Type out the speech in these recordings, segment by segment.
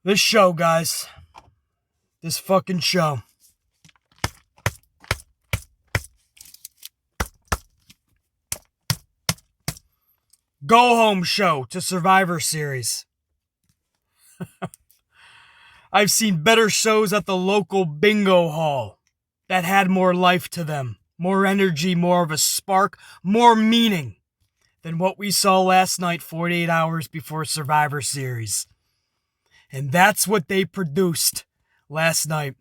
This show, guys. This fucking show. Go home show to Survivor Series. I've seen better shows at the local bingo hall that had more life to them, more energy, more of a spark, more meaning than what we saw last night 48 hours before Survivor Series. And that's what they produced last night.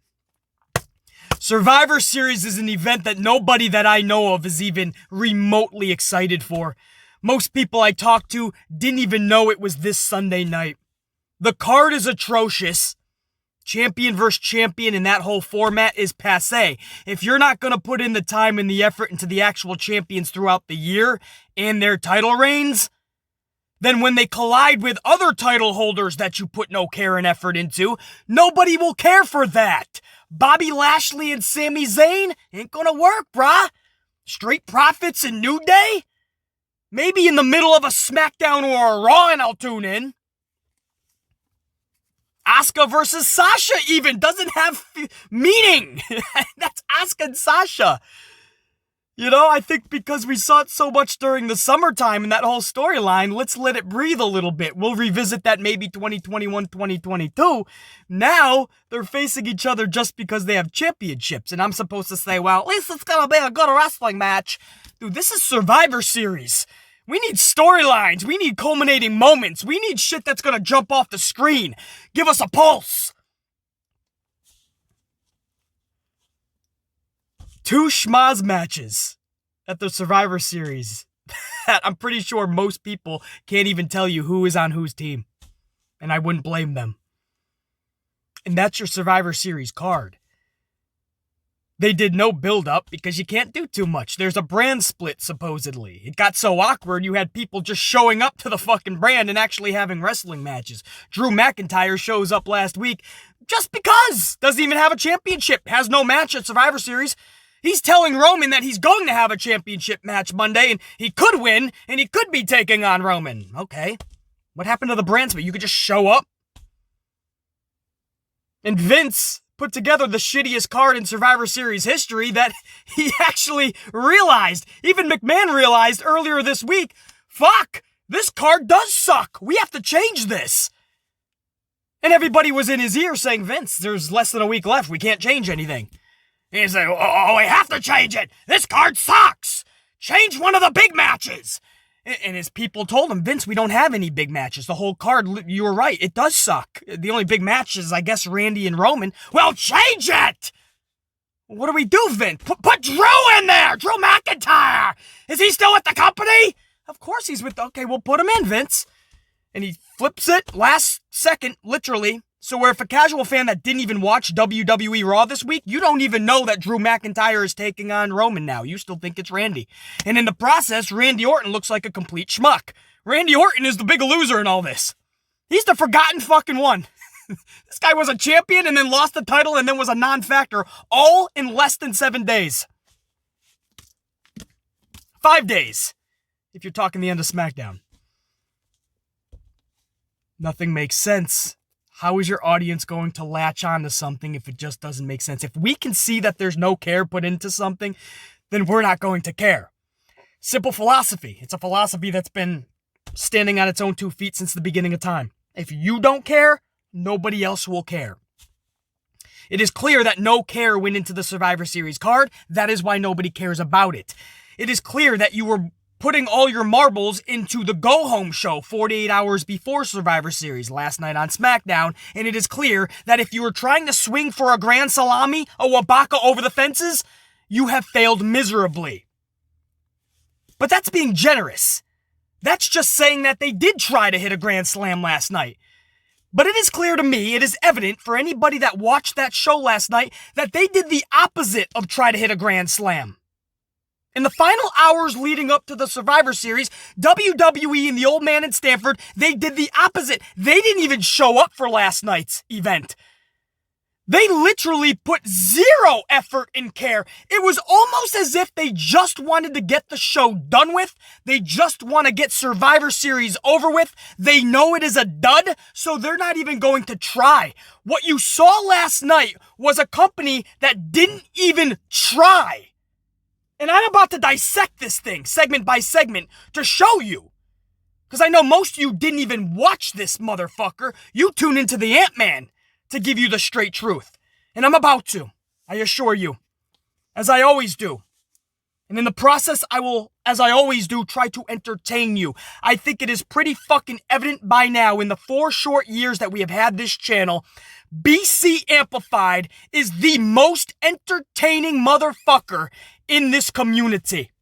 Survivor Series is an event that nobody that I know of is even remotely excited for. Most people I talked to didn't even know it was this Sunday night. The card is atrocious. Champion versus champion and that whole format is passé. If you're not going to put in the time and the effort into the actual champions throughout the year and their title reigns, then when they collide with other title holders that you put no care and effort into, nobody will care for that. Bobby Lashley and Sami Zayn ain't gonna work, brah. Street Profits and New Day? Maybe in the middle of a SmackDown or a Raw and I'll tune in. Asuka versus Sasha even doesn't have meaning. That's Asuka and Sasha. You know, I think because we saw it so much during the summertime and that whole storyline, let's let it breathe a little bit. We'll revisit that maybe 2021, 2022. Now, they're facing each other just because they have championships. And I'm supposed to say, well, at least it's gonna be a good wrestling match. Dude, this is Survivor Series. We need storylines. We need culminating moments. We need shit that's gonna jump off the screen. Give us a pulse. Two schmaz matches at the Survivor Series that I'm pretty sure most people can't even tell you who is on whose team. And I wouldn't blame them. And that's your Survivor Series card. They did no build-up because you can't do too much. There's a brand split, supposedly. It got so awkward, you had people just showing up to the fucking brand and actually having wrestling matches. Drew McIntyre shows up last week just because. Doesn't even have a championship. Has no match at Survivor Series. He's telling Roman that he's going to have a championship match Monday and he could win and he could be taking on Roman. Okay. What happened to the brand split? You could just show up? And Vince put together the shittiest card in Survivor Series history that he actually realized. Even McMahon realized earlier this week, fuck, this card does suck. We have to change this. And everybody was in his ear saying, Vince, there's less than a week left. We can't change anything. And he's like, oh, we have to change it. This card sucks. Change one of the big matches. And his people told him, Vince, we don't have any big matches. The whole card, you were right, it does suck. The only big match is, I guess, Randy and Roman. Well, change it! What do we do, Vince? Put Drew in there! Drew McIntyre! Is he still with the company? Of course he's with, okay, we'll put him in, Vince. And he flips it last second, literally. So where if a casual fan that didn't even watch WWE Raw this week, you don't even know that Drew McIntyre is taking on Roman now. You still think it's Randy. And in the process, Randy Orton looks like a complete schmuck. Randy Orton is the big loser in all this. He's the forgotten fucking one. This guy was a champion and then lost the title and then was a non-factor all in less than 7 days. 5 days, if you're talking the end of SmackDown. Nothing makes sense. How is your audience going to latch on to something if it just doesn't make sense? If we can see that there's no care put into something, then we're not going to care. Simple philosophy. It's a philosophy that's been standing on its own 2 feet since the beginning of time. If you don't care, nobody else will care. It is clear that no care went into the Survivor Series card. That is why nobody cares about it. It is clear that you were putting all your marbles into the go-home show 48 hours before Survivor Series last night on SmackDown, and it is clear that if you were trying to swing for a grand salami, a wabaka over the fences, you have failed miserably. But that's being generous. That's just saying that they did try to hit a grand slam last night. But it is clear to me, it is evident for anybody that watched that show last night, that they did the opposite of try to hit a grand slam. In the final hours leading up to the Survivor Series, WWE and the old man in Stamford, they did the opposite. They didn't even show up for last night's event. They literally put zero effort and care. It was almost as if they just wanted to get the show done with. They just want to get Survivor Series over with. They know it is a dud, so they're not even going to try. What you saw last night was a company that didn't even try. And I'm about to dissect this thing, segment by segment, to show you. Because I know most of you didn't even watch this motherfucker. You tune into the Ant-Man to give you the straight truth. And I'm about to, I assure you, as I always do. And in the process, I will, as I always do, try to entertain you. I think it is pretty fucking evident by now in the 4 short years that we have had this channel, BC Amplified is the most entertaining motherfucker in this community.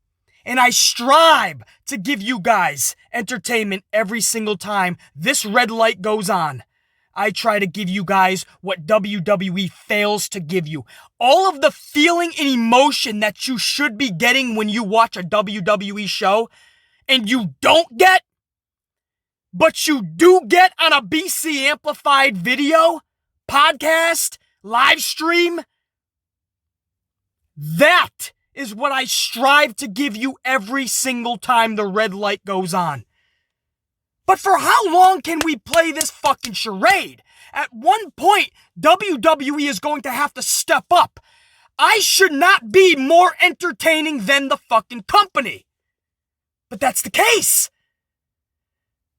And I strive to give you guys entertainment every single time this red light goes on. I try to give you guys what WWE fails to give you. All of the feeling and emotion that you should be getting when you watch a WWE show, and you don't get, but you do get on a BC Amplified video, podcast, live stream. That is what I strive to give you every single time the red light goes on. But for how long can we play this fucking charade? At one point, WWE is going to have to step up. I should not be more entertaining than the fucking company. But that's the case.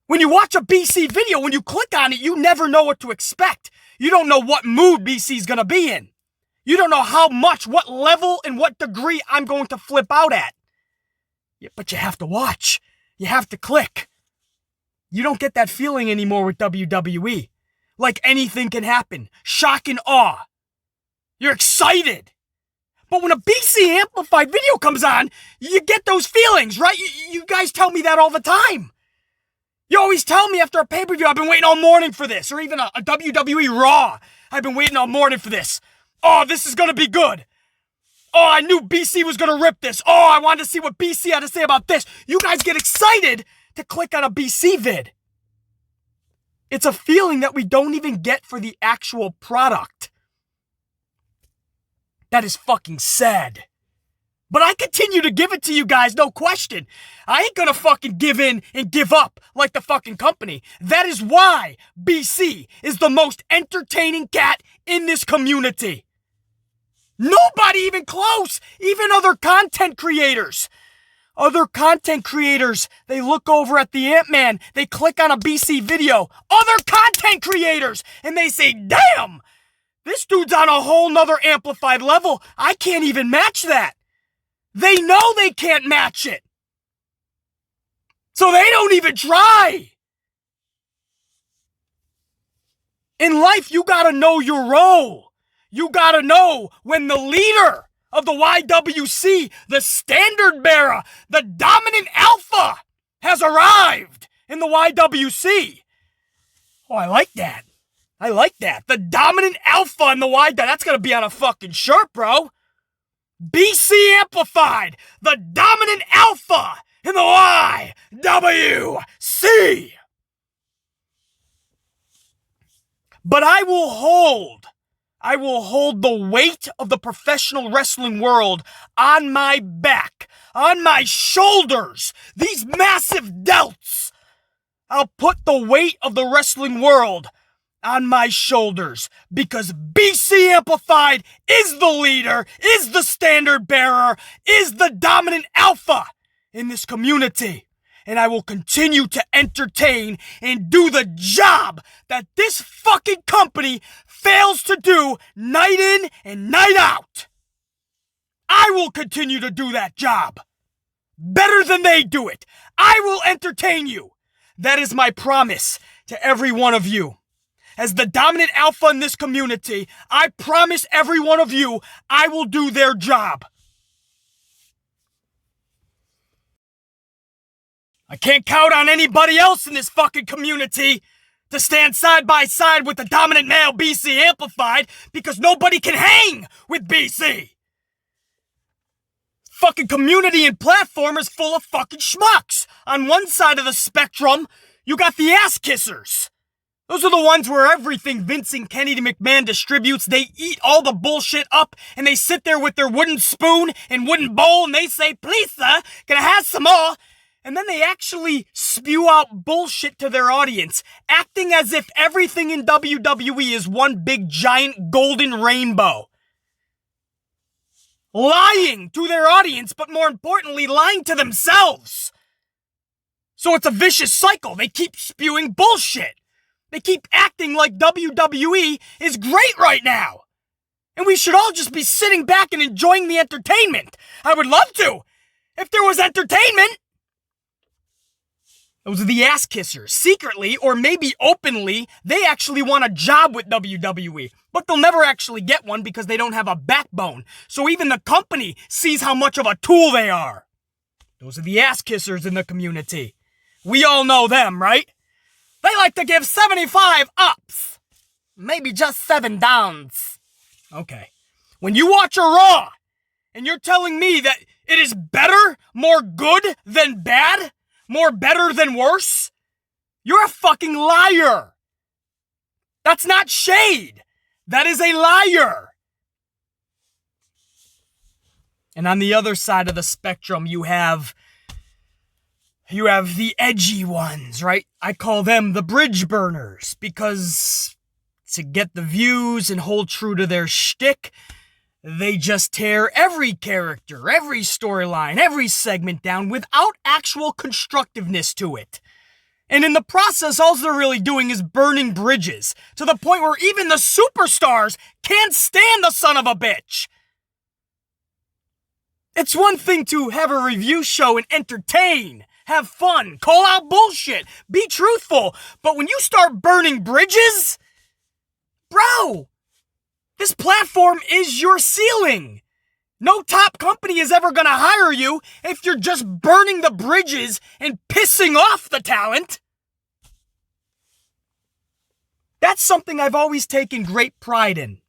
When you watch a BC video, when you click on it, you never know what to expect. You don't know what mood BC's gonna be in. You don't know how much, what level, and what degree I'm going to flip out at. Yeah, but you have to watch. You have to click. You don't get that feeling anymore with WWE. Like anything can happen. Shock and awe. You're excited. But when a BC Amplified video comes on, you get those feelings, right? You guys tell me that all the time. You always tell me after a pay-per-view, I've been waiting all morning for this. Or even a WWE Raw. I've been waiting all morning for this. Oh, this is going to be good. Oh, I knew BC was going to rip this. Oh, I wanted to see what BC had to say about this. You guys get excited to click on a BC vid. It's a feeling that we don't even get for the actual product. That is fucking sad. But I continue to give it to you guys, no question. I ain't gonna fucking give in and give up like the fucking company. That is why BC is the most entertaining cat in this community. Nobody even close, even other content creators. Other content creators, they look over at the Ant-Man, they click on a BC video. Other content creators, and they say, damn, this dude's on a whole nother amplified level. I can't even match that. They know they can't match it. So they don't even try. In life, you gotta know your role. You gotta know when the leader of the YWC, the standard bearer, the dominant alpha, has arrived in the YWC. Oh, I like that. I like that. The dominant alpha in the YWC. That's gonna be on a fucking shirt, bro. BC Amplified, the dominant alpha in the YWC. But I will hold the weight of the professional wrestling world on my back, on my shoulders, these massive delts. I'll put the weight of the wrestling world on my shoulders because BC Amplified is the leader, is the standard bearer, is the dominant alpha in this community. And I will continue to entertain and do the job that this fucking company fails to do night in and night out. I will continue to do that job better than they do it. I will entertain you. That is my promise to every one of you. As the dominant alpha in this community, I promise every one of you I will do their job. I can't count on anybody else in this fucking community to stand side by side with the dominant male BC Amplified because nobody can hang with BC. Fucking community and platform is full of fucking schmucks. On one side of the spectrum, you got the ass kissers. Those are the ones where everything Vince and Kenny McMahon distributes, they eat all the bullshit up and they sit there with their wooden spoon and wooden bowl and they say, "Please, sir, can I have some more?" And then they actually spew out bullshit to their audience, acting as if everything in WWE is one big giant golden rainbow. Lying to their audience, but more importantly, lying to themselves. So it's a vicious cycle. They keep spewing bullshit. They keep acting like WWE is great right now. And we should all just be sitting back and enjoying the entertainment. I would love to. If there was entertainment. Those are the ass kissers. Secretly, or maybe openly, they actually want a job with WWE. But they'll never actually get one because they don't have a backbone. So even the company sees how much of a tool they are. Those are the ass kissers in the community. We all know them, right? They like to give 75 ups. Maybe just 7 downs. Okay. When you watch a Raw, and you're telling me that it is better, more good than bad, more better than worse, you're a fucking liar. That's not shade. That is a liar. And on the other side of the spectrum, you have the edgy ones, right? I call them the bridge burners because to get the views and hold true to their shtick, they just tear every character, every storyline, every segment down without actual constructiveness to it. And in the process, all they're really doing is burning bridges to the point where even the superstars can't stand the son of a bitch. It's one thing to have a review show and entertain, have fun, call out bullshit, be truthful. But when you start burning bridges, bro, this platform is your ceiling. No top company is ever going to hire you if you're just burning the bridges and pissing off the talent. That's something I've always taken great pride in.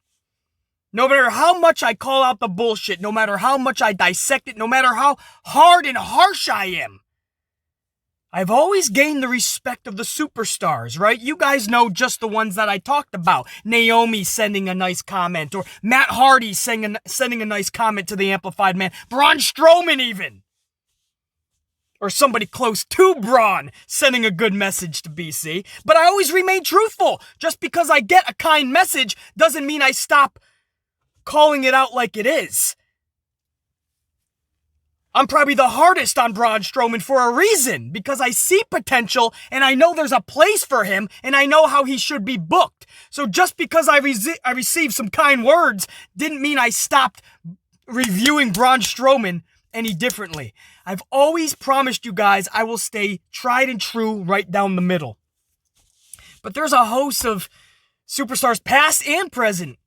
No matter how much I call out the bullshit, no matter how much I dissect it, no matter how hard and harsh I am, I've always gained the respect of the superstars, right? You guys know just the ones that I talked about. Naomi sending a nice comment, or Matt Hardy sending a nice comment to the Amplified Man. Braun Strowman even. Or somebody close to Braun sending a good message to BC. But I always remain truthful. Just because I get a kind message doesn't mean I stop calling it out like it is. I'm probably the hardest on Braun Strowman for a reason, because I see potential and I know there's a place for him and I know how he should be booked. So just because I received some kind words didn't mean I stopped reviewing Braun Strowman any differently. I've always promised you guys I will stay tried and true right down the middle. But there's a host of superstars past and present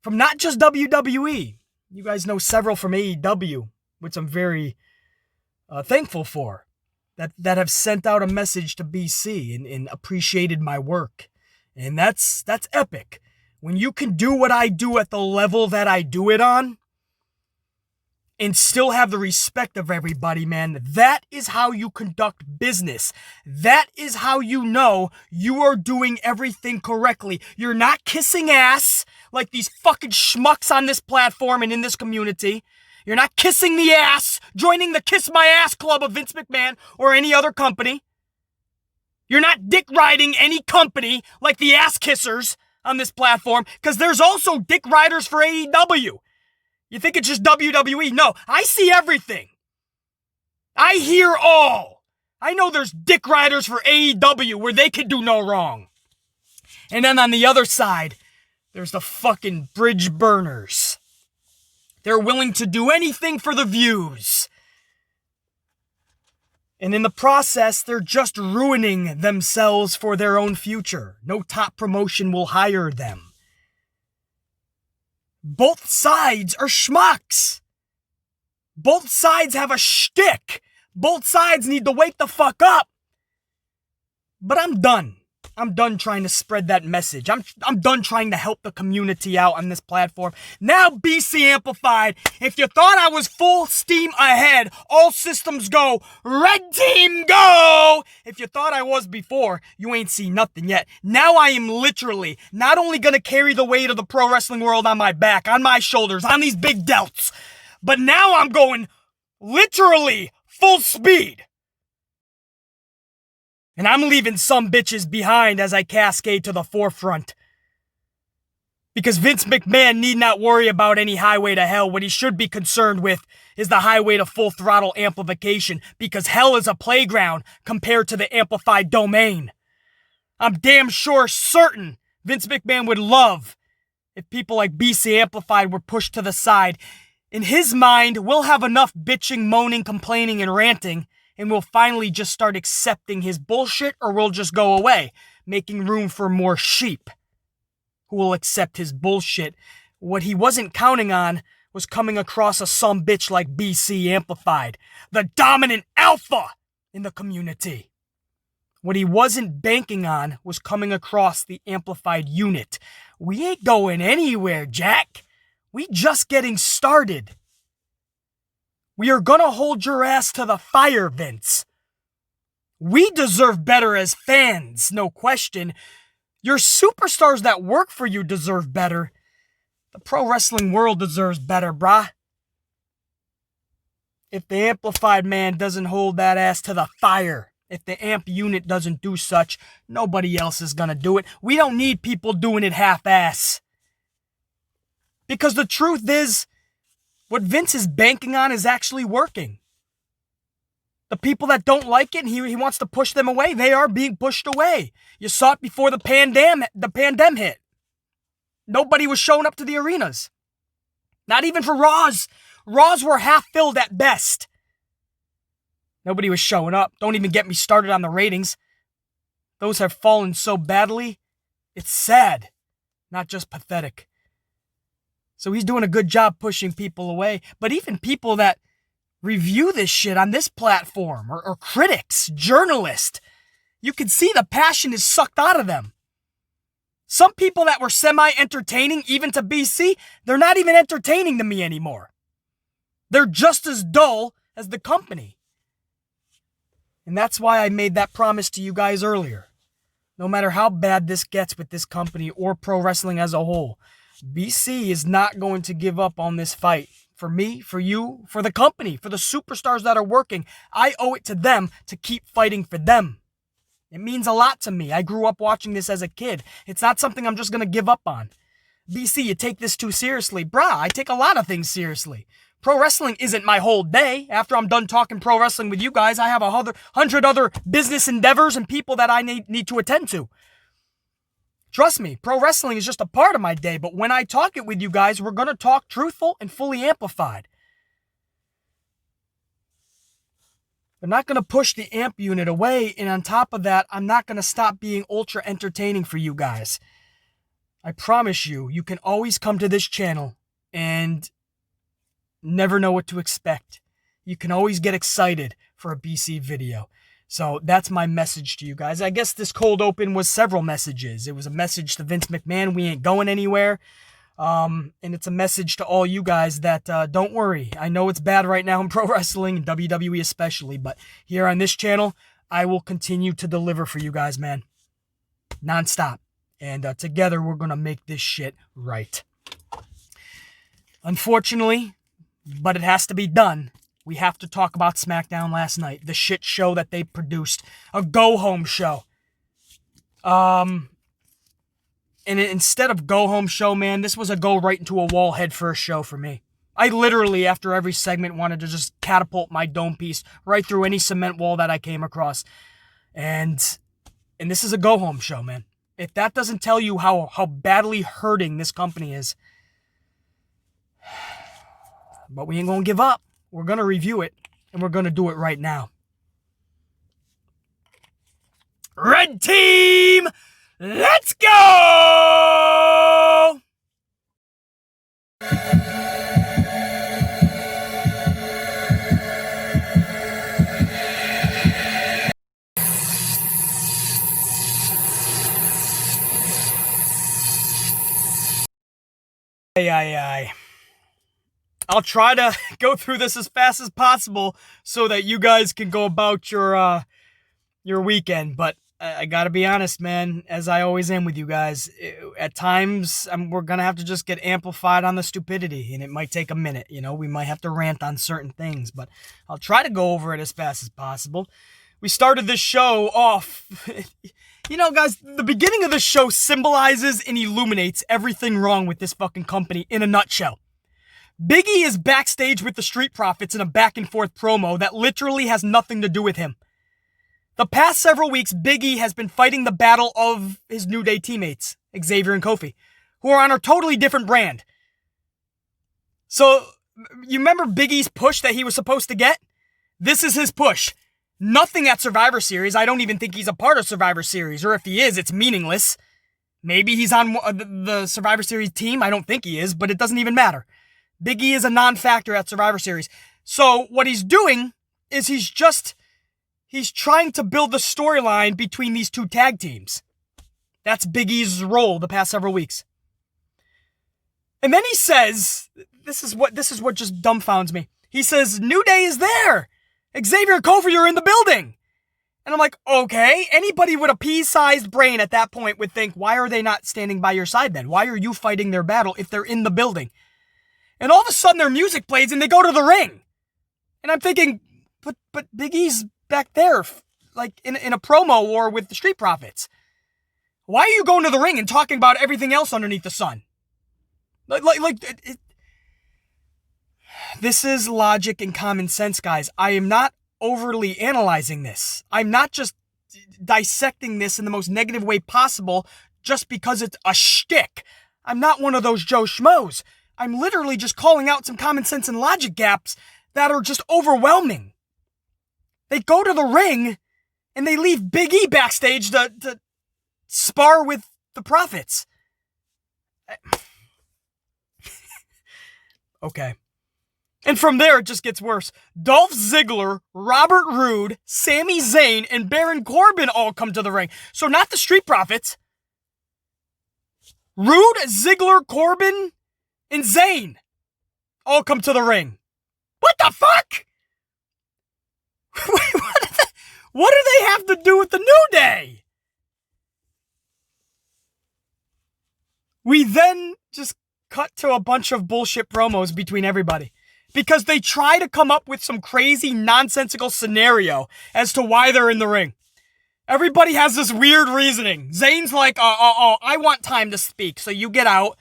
from not just WWE. You guys know several from AEW, which I'm very thankful for, that have sent out a message to BC and appreciated my work. And that's epic. When you can do what I do at the level that I do it on, and still have the respect of everybody, man, that is how you conduct business. That is how you know you are doing everything correctly. You're not kissing ass like these fucking schmucks on this platform and in this community. You're not kissing the ass, joining the Kiss My Ass Club of Vince McMahon or any other company. You're not dick riding any company like the ass kissers on this platform, because there's also dick riders for AEW. You think it's just WWE? No, I see everything. I hear all. I know there's dick riders for AEW where they can do no wrong. And then on the other side, there's the fucking bridge burners. They're willing to do anything for the views. And in the process, they're just ruining themselves for their own future. No top promotion will hire them. Both sides are schmucks. Both sides have a shtick. Both sides need to wake the fuck up. But I'm done. I'm done trying to spread that message. I'm done trying to help the community out on this platform. Now BC Amplified, if you thought I was full steam ahead, all systems go, red team go! If you thought I was before, you ain't seen nothing yet. Now I am literally not only gonna carry the weight of the pro wrestling world on my back, on my shoulders, on these big delts, but now I'm going literally full speed. And I'm leaving some bitches behind as I cascade to the forefront. Because Vince McMahon need not worry about any highway to hell. What he should be concerned with is the highway to full throttle amplification. Because hell is a playground compared to the amplified domain. I'm damn sure certain Vince McMahon would love if people like BC Amplified were pushed to the side. In his mind, we'll have enough bitching, moaning, complaining, and ranting, and we'll finally just start accepting his bullshit, or we'll just go away, making room for more sheep who will accept his bullshit. What he wasn't counting on was coming across a sumbitch like BC Amplified, the dominant alpha in the community. What he wasn't banking on was coming across the amplified unit. We ain't going anywhere, Jack. We just getting started. We are gonna hold your ass to the fire, Vince. We deserve better as fans, no question. Your superstars that work for you deserve better. The pro wrestling world deserves better, brah. If the amplified man doesn't hold that ass to the fire, if the amp unit doesn't do such, nobody else is gonna do it. We don't need people doing it half-ass. Because the truth is, what Vince is banking on is actually working. The people that don't like it, and he wants to push them away, they are being pushed away. You saw it before the pandemic hit. Nobody was showing up to the arenas. Not even for Raws. Raws were half filled at best. Nobody was showing up. Don't even get me started on the ratings. Those have fallen so badly, it's sad, not just pathetic. So he's doing a good job pushing people away. But even people that review this shit on this platform, or critics, journalists, you can see the passion is sucked out of them. Some people that were semi-entertaining, even to BC, they're not even entertaining to me anymore. They're just as dull as the company. And that's why I made that promise to you guys earlier. No matter how bad this gets with this company or pro wrestling as a whole, BC is not going to give up on this fight. For me, for you, for the company, for the superstars that are working. I owe it to them to keep fighting for them. It means a lot to me. I grew up watching this as a kid. It's not something I'm just going to give up on. BC, you take this too seriously. Brah, I take a lot of things seriously. Pro wrestling isn't my whole day. After I'm done talking pro wrestling with you guys, I have 100 other business endeavors and people that I need to attend to. Trust me, pro wrestling is just a part of my day, but when I talk it with you guys, we're going to talk truthful and fully amplified. I'm not going to push the amp unit away, and on top of that, I'm not going to stop being ultra entertaining for you guys. I promise you, you can always come to this channel and never know what to expect. You can always get excited for a BC video. So that's my message to you guys. I guess this cold open was several messages. It was a message to Vince McMahon, we ain't going anywhere. And it's a message to all you guys that don't worry. I know it's bad right now in pro wrestling, and WWE especially, but here on this channel, I will continue to deliver for you guys, man. Non-stop. And together, we're going to make this shit right. Unfortunately, but it has to be done, we have to talk about SmackDown last night. The shit show that they produced. A go-home show. And instead of go-home show, man, this was a go right into a wall head first show for me. I literally, after every segment, wanted to just catapult my dome piece right through any cement wall that I came across. And this is a go-home show, man. If that doesn't tell you how badly hurting this company is. But we ain't gonna give up. We're gonna review it, and we're gonna do it right now. Red team, let's go! I'll try to go through this as fast as possible so that you guys can go about your weekend. But I gotta be honest, man, as I always am with you guys, at times we're gonna have to just get amplified on the stupidity, and it might take a minute. We might have to rant on certain things, but I'll try to go over it as fast as possible. We started this show off. Guys, the beginning of the show symbolizes and illuminates everything wrong with this fucking company in a nutshell. Big E is backstage with the Street Profits in a back and forth promo that literally has nothing to do with him. The past several weeks, Big E has been fighting the battle of his New Day teammates, Xavier and Kofi, who are on a totally different brand. So, you remember Big E's push that he was supposed to get? This is his push. Nothing at Survivor Series. I don't even think he's a part of Survivor Series, or if he is, it's meaningless. Maybe he's on the Survivor Series team. I don't think he is, but it doesn't even matter. Big E is a non-factor at Survivor Series. So what he's doing is he's trying to build the storyline between these two tag teams. That's Big E's role the past several weeks. And then he says, this is what just dumbfounds me. He says, New Day is there. Xavier and Kofi are in the building. And I'm like, okay, anybody with a pea-sized brain at that point would think, why are they not standing by your side then? Why are you fighting their battle if they're in the building? And all of a sudden their music plays and they go to the ring. And I'm thinking, but Big E's back there, like in a promo war with the Street Profits. Why are you going to the ring and talking about everything else underneath the sun? This is logic and common sense, guys. I am not overly analyzing this. I'm not just dissecting this in the most negative way possible just because it's a shtick. I'm not one of those Joe Schmoes. I'm literally just calling out some common sense and logic gaps that are just overwhelming. They go to the ring and they leave Big E backstage to spar with the Profits. Okay. And from there, it just gets worse. Dolph Ziggler, Robert Roode, Sami Zayn, and Baron Corbin all come to the ring. So not the Street Profits. Roode, Ziggler, Corbin, and Zayn all come to the ring. What the fuck? What do they have to do with the New Day? We then just cut to a bunch of bullshit promos between everybody. Because they try to come up with some crazy, nonsensical scenario as to why they're in the ring. Everybody has this weird reasoning. Zayn's like, I want time to speak, so you get out.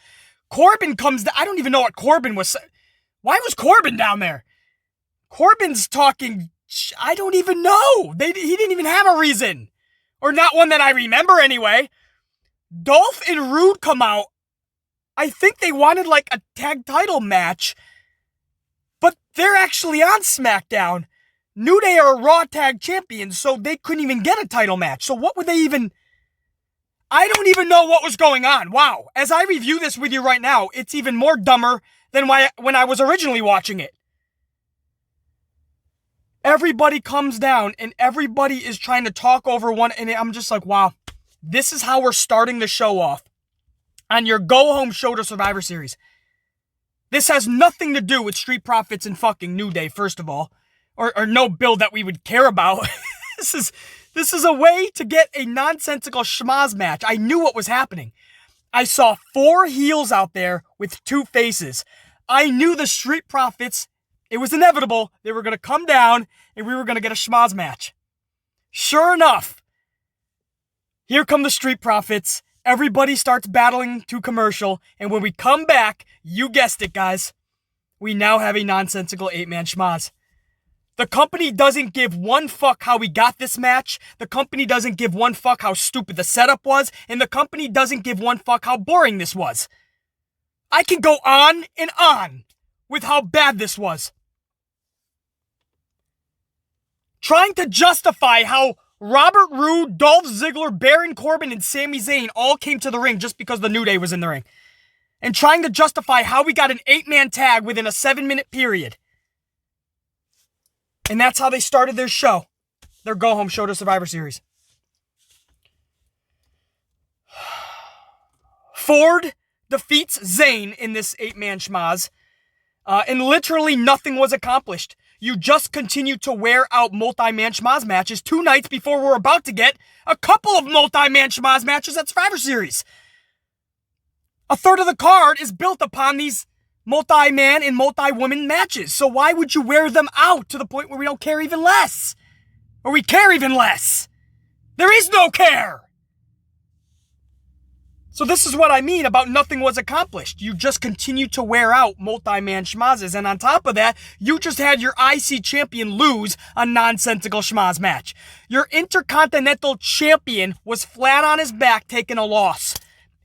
Corbin comes I don't even know what Corbin was saying. Why was Corbin down there? Corbin's talking, I don't even know. He didn't even have a reason. Or not one that I remember anyway. Dolph and Roode come out. I think they wanted like a tag title match. But they're actually on SmackDown. New Day are Raw Tag Champions, so they couldn't even get a title match. So what would they even... I don't even know what was going on. Wow. As I review this with you right now, it's even more dumber than when I was originally watching it. Everybody comes down, and everybody is trying to talk over one, and I'm just like, wow. This is how we're starting the show off. On your go-home show to Survivor Series. This has nothing to do with Street Profits and fucking New Day, first of all. Or no build that we would care about. This is a way to get a nonsensical schmaz match. I knew what was happening. I saw 4 heels out there with 2 faces. I knew the Street Profits, it was inevitable. They were going to come down and we were going to get a schmaz match. Sure enough, here come the Street Profits. Everybody starts battling to commercial, and when we come back, you guessed it, guys, we now have a nonsensical 8-man schmaz. The company doesn't give one fuck how we got this match, the company doesn't give one fuck how stupid the setup was, and the company doesn't give one fuck how boring this was. I can go on and on with how bad this was. Trying to justify how Robert Roode, Dolph Ziggler, Baron Corbin, and Sami Zayn all came to the ring just because the New Day was in the ring. And trying to justify how we got an 8-man tag within a 7-minute period. And that's how they started their show. Their go-home show to Survivor Series. Ford defeats Zayn in this 8-man schmaz, and literally nothing was accomplished. You just continue to wear out multi-man schmaz matches 2 nights before we're about to get a couple of multi-man schmaz matches at Survivor Series. A third of the card is built upon these multi-man and multi-woman matches. So why would you wear them out to the point where we don't care even less? Or we care even less? There is no care! So this is what I mean about nothing was accomplished. You just continue to wear out multi-man schmazes. And on top of that, you just had your IC champion lose a nonsensical schmaz match. Your Intercontinental champion was flat on his back taking a loss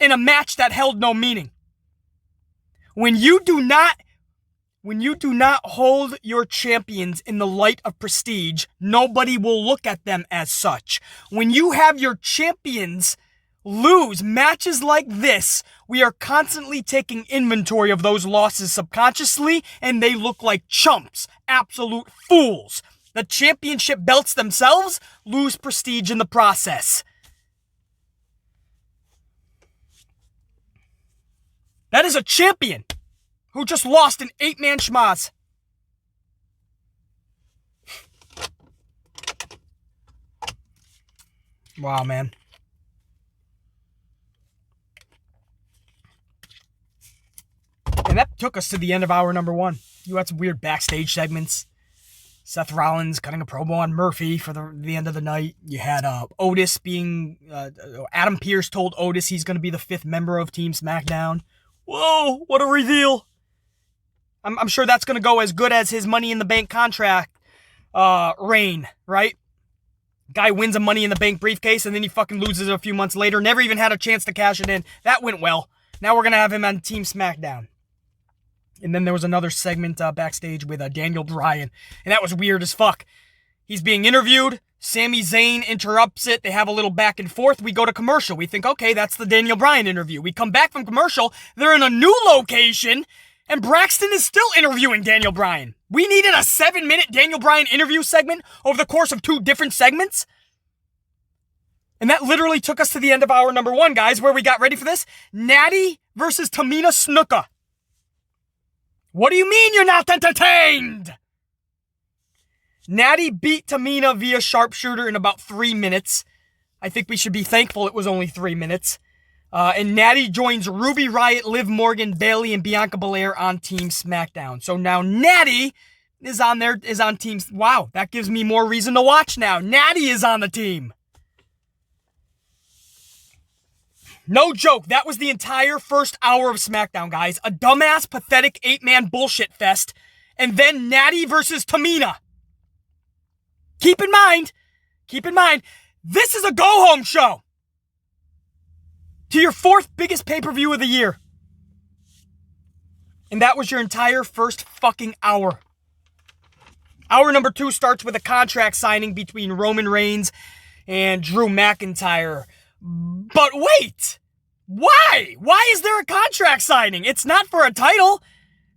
in a match that held no meaning. When you do not hold your champions in the light of prestige, nobody will look at them as such. When you have your champions lose matches like this, we are constantly taking inventory of those losses subconsciously, and they look like chumps, absolute fools. The championship belts themselves lose prestige in the process. That is a champion who just lost an 8-man schmaz. Wow, man. And that took us to the end of hour number 1. You had some weird backstage segments. Seth Rollins cutting a promo on Murphy for the end of the night. You had Otis being... Adam Pearce told Otis he's going to be the 5th member of Team SmackDown. Whoa, what a reveal. I'm sure that's going to go as good as his Money in the Bank contract reign, right? Guy wins a Money in the Bank briefcase and then he fucking loses it a few months later. Never even had a chance to cash it in. That went well. Now we're going to have him on Team SmackDown. And then there was another segment backstage with Daniel Bryan. And that was weird as fuck. He's being interviewed. Sami Zayn interrupts it. They have a little back and forth. We go to commercial. We think, okay, that's the Daniel Bryan interview. We come back from commercial. They're in a new location. And Braxton is still interviewing Daniel Bryan. We needed a 7-minute Daniel Bryan interview segment over the course of 2 different segments. And that literally took us to the end of hour number 1, guys, where we got ready for this. Natty versus Tamina Snuka. What do you mean you're not entertained? Natty beat Tamina via sharpshooter in about 3 minutes. I think we should be thankful it was only 3 minutes. And Natty joins Ruby Riott, Liv Morgan, Bayley, and Bianca Belair on Team SmackDown. So now Natty is on Team... Wow, that gives me more reason to watch now. Natty is on the team. No joke, that was the entire first hour of SmackDown, guys. A dumbass, pathetic 8-man bullshit fest. And then Natty versus Tamina. Keep in mind, this is a go-home show. To your 4th biggest pay-per-view of the year. And that was your entire first fucking hour. Hour number 2 starts with a contract signing between Roman Reigns and Drew McIntyre. But wait! Why? Why is there a contract signing? It's not for a title.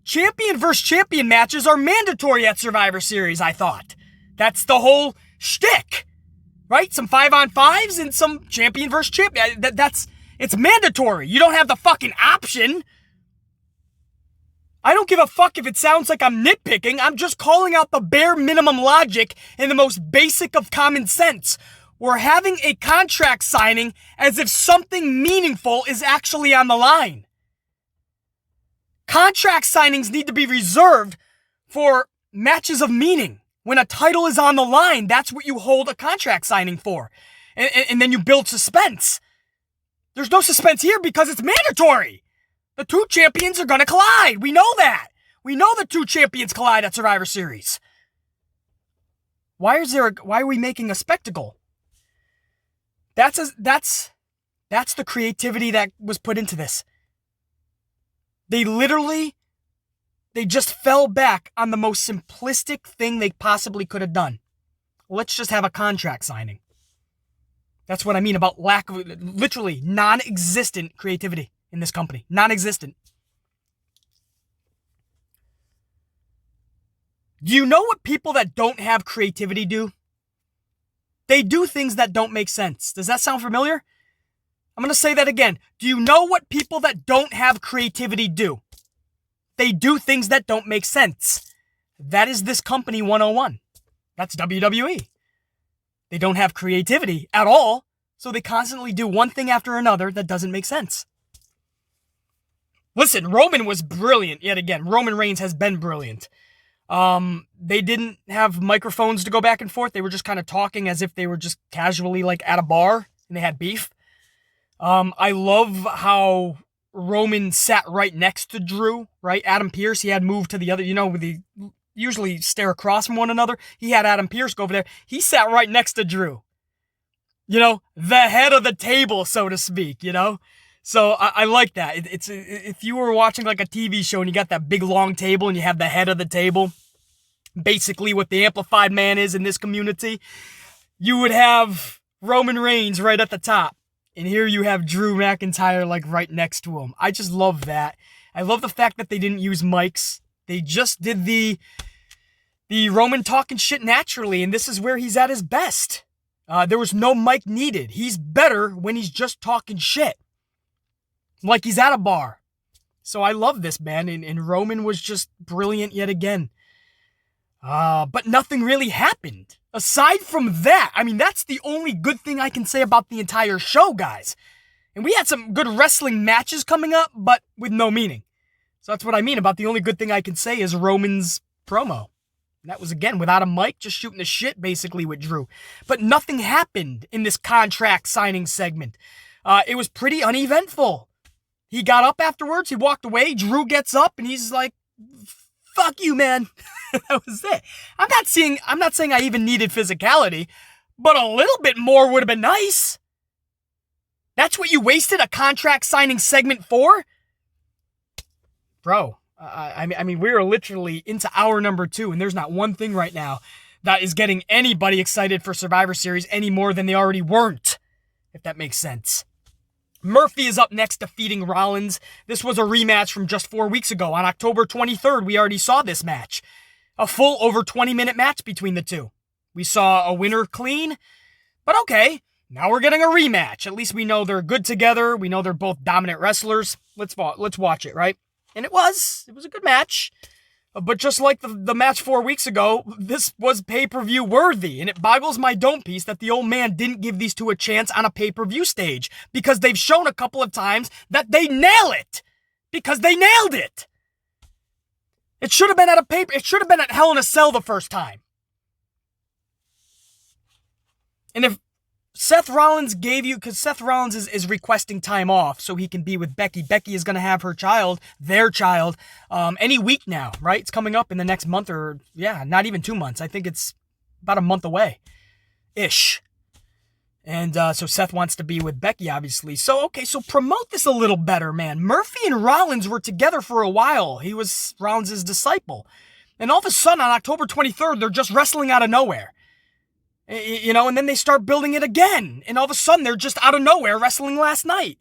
Champion versus champion matches are mandatory at Survivor Series, I thought. That's the whole shtick. Right? Some 5-on-5s and some champion versus champion. It's mandatory. You don't have the fucking option. I don't give a fuck if it sounds like I'm nitpicking. I'm just calling out the bare minimum logic and the most basic of common sense. We're having a contract signing as if something meaningful is actually on the line. Contract signings need to be reserved for matches of meaning. When a title is on the line, that's what you hold a contract signing for. And then you build suspense. There's no suspense here because it's mandatory. The 2 champions are going to collide. We know that. We know the 2 champions collide at Survivor Series. Why are we making a spectacle? That's the creativity that was put into this. They just fell back on the most simplistic thing they possibly could have done. Let's just have a contract signing. That's what I mean about lack of, literally non-existent creativity in this company. Non-existent. Do you know what people that don't have creativity do? They do things that don't make sense. Does that sound familiar? I'm going to say that again. Do you know what people that don't have creativity do? They do things that don't make sense. That is this company 101. That's WWE. They don't have creativity at all, so they constantly do one thing after another that doesn't make sense. Listen, Roman was brilliant yet again. Roman Reigns has been brilliant. They didn't have microphones to go back and forth. They were just kind of talking as if they were just casually like at a bar and they had beef. I love how Roman sat right next to Drew, right? Adam Pearce, he had moved to the other, they usually stare across from one another. He had Adam Pearce go over there. He sat right next to Drew. The head of the table, so to speak, So I like that. It's if you were watching like a TV show and you got that big long table and you have the head of the table, basically what the amplified man is in this community, you would have Roman Reigns right at the top. And here you have Drew McIntyre like right next to him. I just love that. I love the fact that they didn't use mics. They just did the Roman talking shit naturally, and this is where he's at his best. There was no mic needed. He's better when he's just talking shit. Like he's at a bar. So I love this, man. And Roman was just brilliant yet again. But nothing really happened. Aside from that, that's the only good thing I can say about the entire show, guys. And we had some good wrestling matches coming up, but with no meaning. So that's what I mean about the only good thing I can say is Roman's promo. And that was, again, without a mic, just shooting the shit, basically, with Drew. But nothing happened in this contract signing segment. It was pretty uneventful. He got up afterwards, he walked away, Drew gets up, and he's like, fuck you, man. That was it. I'm not saying I even needed physicality, but a little bit more would have been nice. That's what you wasted a contract signing segment for? Bro, we're literally into hour number 2, and there's not one thing right now that is getting anybody excited for Survivor Series any more than they already weren't, if that makes sense. Murphy is up next, defeating Rollins. This was a rematch from just 4 weeks ago. On October 23rd, we already saw this match. A full over 20-minute match between the two. We saw a winner clean, but okay, now we're getting a rematch. At least we know they're good together. We know they're both dominant wrestlers. Let's watch it, right? And it was a good match. But just like the match 4 weeks ago, this was pay-per-view worthy, and it boggles my dome piece that the old man didn't give these two a chance on a pay-per-view stage, because they've shown a couple of times that they nail it, because they nailed it. It should have been at Hell in a Cell the first time. And if Seth Rollins because Seth Rollins is requesting time off so he can be with Becky. Becky is going to have their child, any week now, right? It's coming up in the next month not even 2 months. I think it's about a month away-ish. And so Seth wants to be with Becky, obviously. So promote this a little better, man. Murphy and Rollins were together for a while. He was Rollins' disciple. And all of a sudden, on October 23rd, they're just wrestling out of nowhere. And then they start building it again. And all of a sudden, they're just out of nowhere wrestling last night.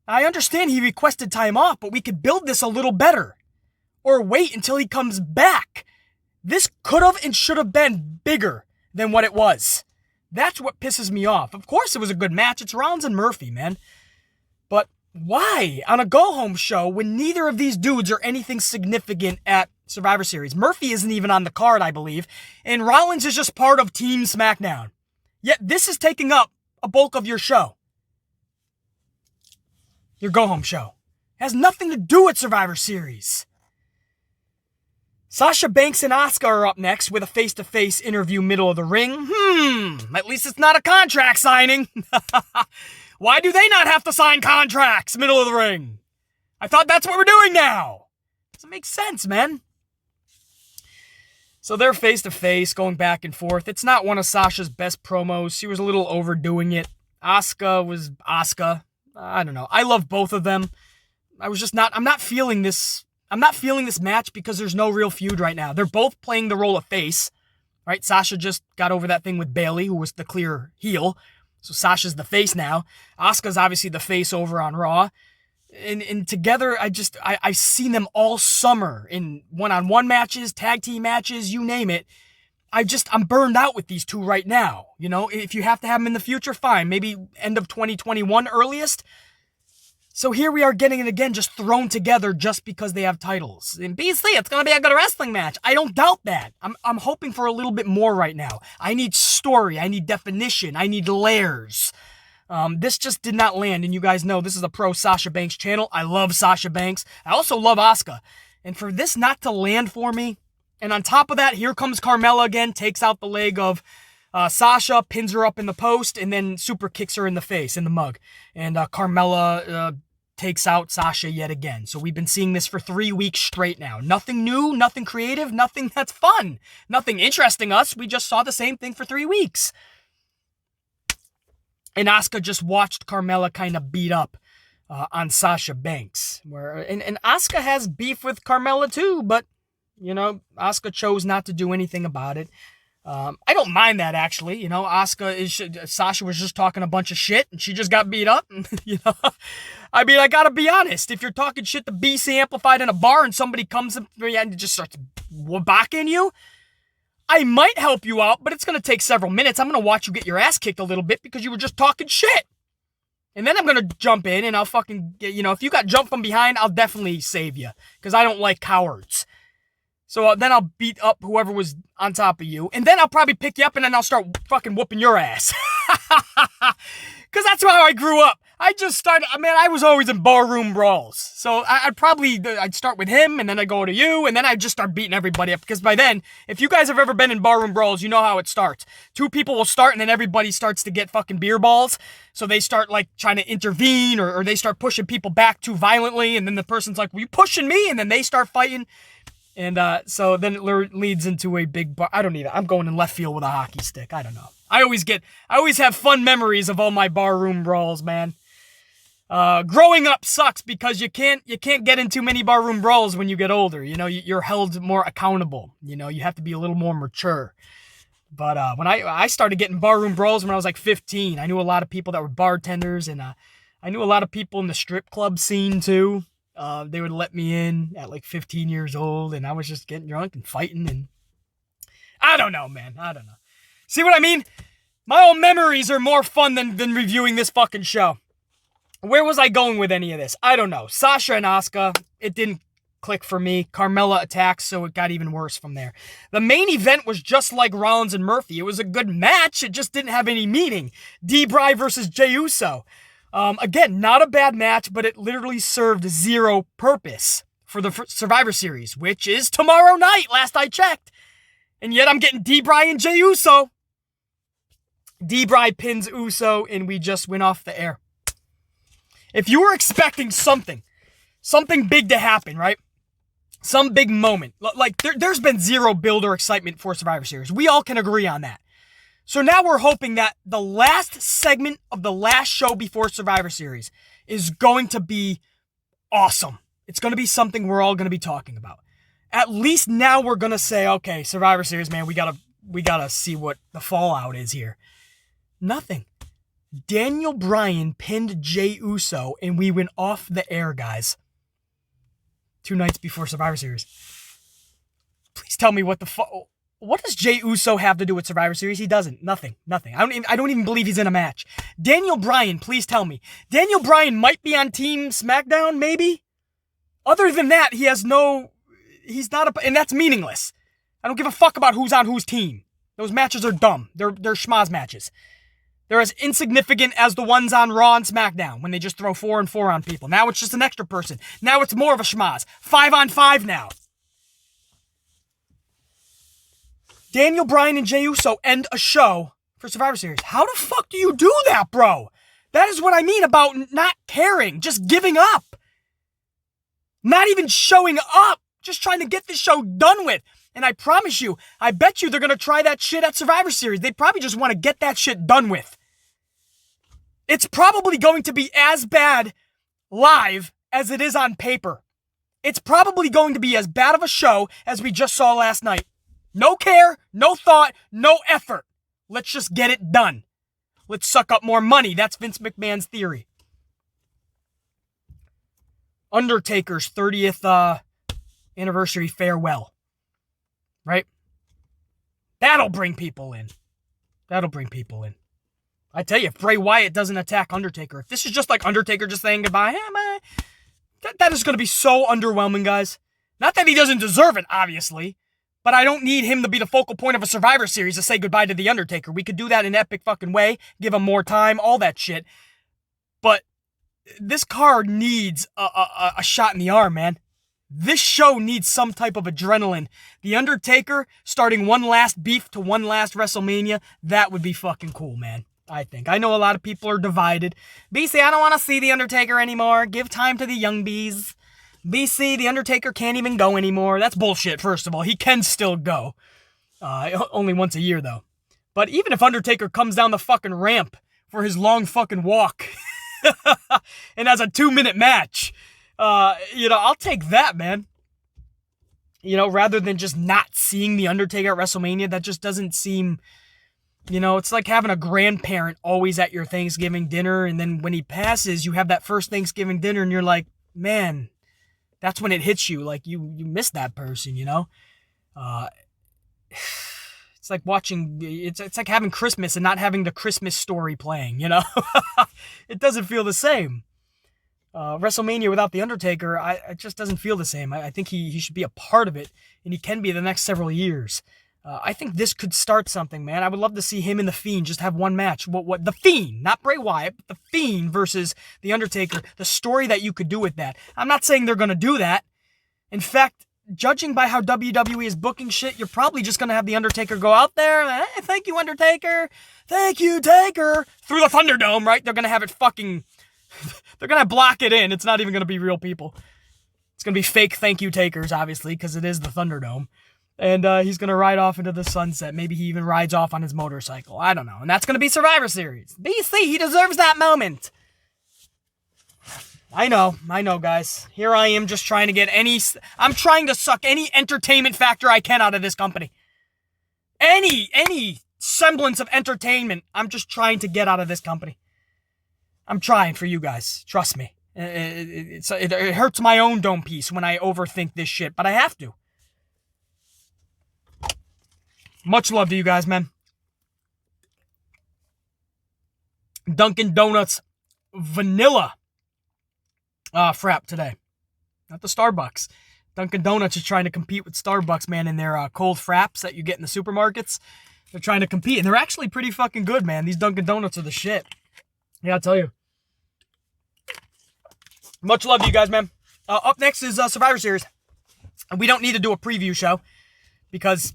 I understand he requested time off, but we could build this a little better. Or wait until he comes back. This could have and should have been bigger than what it was. That's what pisses me off. Of course it was a good match. It's Rollins and Murphy, man. But why on a go-home show when neither of these dudes are anything significant at Survivor Series? Murphy isn't even on the card, I believe, and Rollins is just part of Team SmackDown. Yet this is taking up a bulk of your show. Your go-home show. It has nothing to do with Survivor Series. Sasha Banks and Asuka are up next with a face-to-face interview middle of the ring. At least it's not a contract signing. Why do they not have to sign contracts middle of the ring? I thought that's what we're doing now. Doesn't make sense, man. So they're face-to-face, going back and forth. It's not one of Sasha's best promos. She was a little overdoing it. Asuka was Asuka. I don't know. I love both of them. I'm not feeling this match because there's no real feud right now. They're both playing the role of face, right? Sasha just got over that thing with Bayley, who was the clear heel. So Sasha's the face now. Asuka's obviously the face over on Raw. And together, I've seen them all summer in one-on-one matches, tag team matches, you name it. I'm burned out with these two right now. You know, if you have to have them in the future, fine. Maybe end of 2021 earliest. So here we are getting it again, just thrown together just because they have titles. In BC, it's going to be a good wrestling match. I don't doubt that. I'm hoping for a little bit more right now. I need story. I need definition. I need layers. This just did not land, and you guys know this is a pro Sasha Banks channel. I love Sasha Banks. I also love Asuka. And for this not to land for me, and on top of that, here comes Carmella again, takes out the leg of Sasha, pins her up in the post, and then super kicks her in the face, in the mug. And Carmella takes out Sasha yet again. So we've been seeing this for 3 weeks straight now. Nothing new, nothing creative, nothing that's fun, nothing interesting us. We just saw the same thing for 3 weeks. And Asuka just watched Carmella kind of beat up on Sasha Banks. And Asuka has beef with Carmella too, but, you know, Asuka chose not to do anything about it. I don't mind that, actually. You know, Sasha was just talking a bunch of shit, and she just got beat up. You know, I mean, I gotta be honest. If you're talking shit to BC Amplified in a bar and somebody comes up and just starts whacking you, I might help you out, but it's gonna take several minutes. I'm gonna watch you get your ass kicked a little bit because you were just talking shit. And then I'm gonna jump in and I'll fucking, you know, if you got jumped from behind, I'll definitely save you because I don't like cowards. So then I'll beat up whoever was on top of you. And then I'll probably pick you up and then I'll start fucking whooping your ass. Because that's how I grew up. I was always in barroom brawls. So I'd start with him and then I'd go to you and then I'd just start beating everybody up. Because by then, if you guys have ever been in barroom brawls, you know how it starts. Two people will start and then everybody starts to get fucking beer balls. So they start like trying to intervene or they start pushing people back too violently. And then the person's like, well, you pushing me? And then they start fighting. And so then it leads into a big bar. I don't need it. I'm going in left field with a hockey stick. I don't know. I always have fun memories of all my barroom brawls, man. Growing up sucks because you can't get in too many barroom brawls when you get older. You know, you're held more accountable. You know, you have to be a little more mature. But when I started getting barroom brawls when I was like 15, I knew a lot of people that were bartenders, and I knew a lot of people in the strip club scene too. They would let me in at like 15 years old, and I was just getting drunk and fighting, and I don't know, man. I don't know. See what I mean? My own memories are more fun than reviewing this fucking show. Where was I going with any of this? I don't know. Sasha and Asuka, it didn't click for me. Carmella attacks, so it got even worse from there. The main event was just like Rollins and Murphy. It was a good match. It just didn't have any meaning. D-Bry versus Jey Uso. Again, not a bad match, but it literally served zero purpose for the Survivor Series, which is tomorrow night, last I checked. And yet I'm getting D-Bry and Jey Uso. D-Bry pins Uso, and we just went off the air. If you were expecting something big to happen, right? Some big moment. Like, there's been zero build or excitement for Survivor Series. We all can agree on that. So now we're hoping that the last segment of the last show before Survivor Series is going to be awesome. It's going to be something we're all going to be talking about. At least now we're going to say, okay, Survivor Series, man, we gotta see what the fallout is here. Nothing. Daniel Bryan pinned Jey Uso, and we went off the air, guys. 2 nights before Survivor Series. Please tell me what does Jey Uso have to do with Survivor Series? He doesn't. Nothing. I don't even believe he's in a match. Daniel Bryan, please tell me. Daniel Bryan might be on Team SmackDown, maybe? Other than that, he's not and that's meaningless. I don't give a fuck about who's on whose team. Those matches are dumb. They're schmaz matches. They're as insignificant as the ones on Raw and SmackDown when they just throw 4 and 4 on people. Now it's just an extra person. Now it's more of a schmaz. 5 on 5 now. Daniel Bryan and Jey Uso end a show for Survivor Series. How the fuck do you do that, bro? That is what I mean about not caring. Just giving up. Not even showing up. Just trying to get this show done with. And I promise you, I bet you they're going to try that shit at Survivor Series. They probably just want to get that shit done with. It's probably going to be as bad live as it is on paper. It's probably going to be as bad of a show as we just saw last night. No care, no thought, no effort. Let's just get it done. Let's suck up more money. That's Vince McMahon's theory. Undertaker's 30th anniversary farewell. Right? That'll bring people in. I tell you, if Bray Wyatt doesn't attack Undertaker, if this is just like Undertaker just saying goodbye, that is going to be so underwhelming, guys. Not that he doesn't deserve it, obviously, but I don't need him to be the focal point of a Survivor Series to say goodbye to The Undertaker. We could do that in an epic fucking way, give him more time, all that shit. But this card needs a shot in the arm, man. This show needs some type of adrenaline. The Undertaker starting one last beef to one last WrestleMania, that would be fucking cool, man. I think. I know a lot of people are divided. BC, I don't want to see The Undertaker anymore. Give time to the young bees. BC, The Undertaker can't even go anymore. That's bullshit, first of all. He can still go. Only once a year, though. But even if Undertaker comes down the fucking ramp for his long fucking walk and has a 2-minute match, I'll take that, man. Rather than just not seeing The Undertaker at WrestleMania, that just doesn't seem... it's like having a grandparent always at your Thanksgiving dinner, and then when he passes, you have that first Thanksgiving dinner, and you're like, man, that's when it hits you. Like, you miss that person, It's like watching, it's like having Christmas and not having the Christmas story playing, It doesn't feel the same. WrestleMania without The Undertaker, it just doesn't feel the same. I think he should be a part of it, and he can be the next several years. I think this could start something, man. I would love to see him and The Fiend just have one match. What The Fiend, not Bray Wyatt, but The Fiend versus The Undertaker. The story that you could do with that. I'm not saying they're going to do that. In fact, judging by how WWE is booking shit, you're probably just going to have The Undertaker go out there. Hey, thank you, Undertaker. Thank you, Taker. Through the Thunderdome, right? They're going to have it fucking... They're going to block it in. It's not even going to be real people. It's going to be fake thank you takers, obviously, because it is the Thunderdome. And he's going to ride off into the sunset. Maybe he even rides off on his motorcycle. I don't know. And that's going to be Survivor Series. BC, he deserves that moment. I know, guys. Here I am just trying to get I'm trying to suck any entertainment factor I can out of this company. Any semblance of entertainment, I'm just trying to get out of this company. I'm trying for you guys. Trust me. It hurts my own dome piece when I overthink this shit, but I have to. Much love to you guys, man. Dunkin' Donuts vanilla frap today. Not the Starbucks. Dunkin' Donuts is trying to compete with Starbucks, man, in their cold fraps that you get in the supermarkets. They're trying to compete, and they're actually pretty fucking good, man. These Dunkin' Donuts are the shit. Yeah, I'll tell you. Much love to you guys, man. Up next is Survivor Series. And we don't need to do a preview show because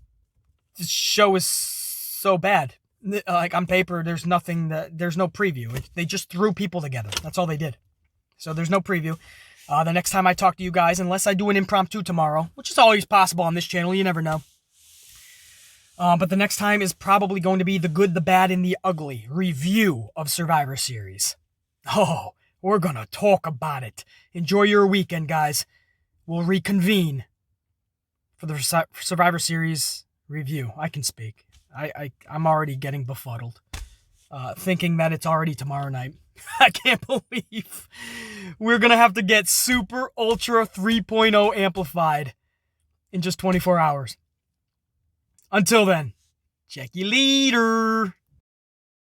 this show is so bad. Like, on paper, there's no preview. They just threw people together. That's all they did. So there's no preview. The next time I talk to you guys, unless I do an impromptu tomorrow, which is always possible on this channel, you never know. But the next time is probably going to be the good, the bad, and the ugly review of Survivor Series. Oh, we're going to talk about it. Enjoy your weekend, guys. We'll reconvene for the Survivor Series review. I can speak. I'm already getting befuddled, thinking that it's already tomorrow night. I can't believe we're going to have to get Super Ultra 3.0 amplified in just 24 hours. Until then, check you later.